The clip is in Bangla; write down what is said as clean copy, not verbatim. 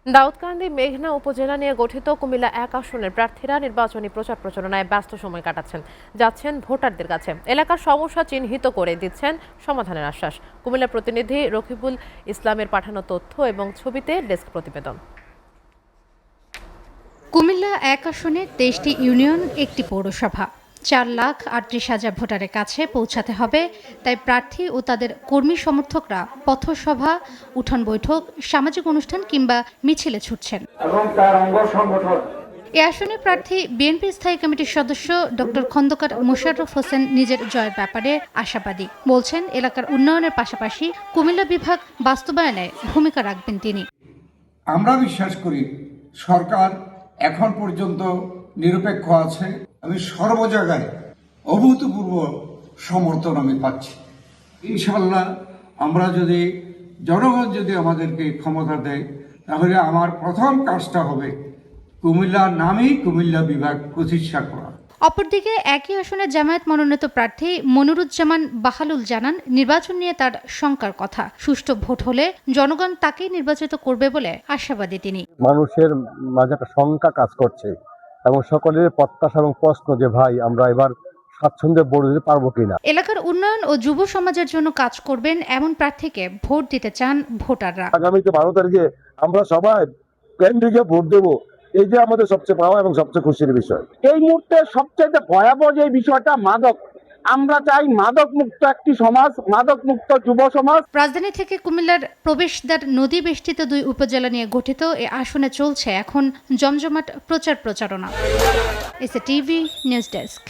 দাউদকান্দি মেঘনা উপজেলা নিয়ে গঠিত কুমিল্লা ১ আসনের প্রার্থীরা নির্বাচনী প্রচার প্রচারণায় ব্যস্ত সময় কাটাচ্ছেন, যাচ্ছেন ভোটারদের কাছে, এলাকার সমস্যা চিহ্নিত করে দিচ্ছেন সমাধানের আশ্বাস। কুমিল্লা প্রতিনিধি রকিবুল ইসলামের পাঠানো তথ্য এবং ছবিতে ডেস্ক প্রতিবেদন। কুমিল্লা ১ আসনে ২৩টি ইউনিয়ন, একটি পৌরসভা, ৪,৩৮,০০০ ভোটারের কাছে পৌঁছাতে হবে। তাই প্রার্থী ও তাদের কর্মী সমর্থকরা পথসভা, উঠান বৈঠক, সামাজিক অনুষ্ঠান কিংবা মিছিলে ছুটছেন। এ আসনে প্রার্থী বিএনপি স্থায়ী কমিটির সদস্য ডক্টর খন্দকার মোশাররফ হোসেন নিজের জয়ের ব্যাপারে আশাবাদী। বলছেন, এলাকার উন্নয়নের পাশাপাশি কুমিল্লা বিভাগ বাস্তবায়নে ভূমিকা রাখবেন তিনি। আমরা বিশ্বাস করি সরকার এখন পর্যন্ত নিরপেক্ষ আছে। আমি সর্ব জায়গায় অভূতপূর্ব সমর্থন আমি পাচ্ছি। ইনশাআল্লাহ আমরা যদি জনগণ যদি আমাদেরকে ক্ষমতা দেয়, তাহলে আমার প্রথম কাজটা হবে কুমিল্লার নামেই কুমিল্লা বিভাগ প্রতিষ্ঠা করা। অপরদিকে একই আসনে জামায়াত মনোনীত প্রার্থী মনিরুজ্জামান বাহালুল জানান, নির্বাচন নিয়ে তার শঙ্কার কথা। সুষ্ঠু ভোট হলে জনগণ তাকেই নির্বাচিত করবে বলে আশাবাদী তিনি। মানুষের মাঝে একটা শঙ্কা কাজ করছে এবং সকলের প্রত্যাশা এবং প্রশ্ন যে ভাই আমরা এবার স্বাচ্ছন্দ্যে ভোট দিতে পারবো কিনা। এলাকার উন্নয়ন ও যুব সমাজের জন্য কাজ করবেন এমন প্রার্থীকে ভোট দিতে চান ভোটাররা। আগামীতে 12 তারিখে আমরা সবাই কেন্দ্রে ভোট দেবো, এই যে আমাদের সবচেয়ে পাওয়া এবং সবচেয়ে খুশির বিষয়। এই মুহূর্তে সবচেয়ে ভয়াবহ যে বিষয়টা মাদক, আমরা চাই মাদক মুক্ত একটি সমাজ, মাদক মুক্ত যুব সমাজ। রাজধানী থেকে কুমিল্লার প্রবেশদ্বার নদী বেষ্টিত ২ উপজেলা নিয়ে গঠিত এ আসনে চলছে এখন জমজমাট প্রচার প্রচারণা। SA TV news desk.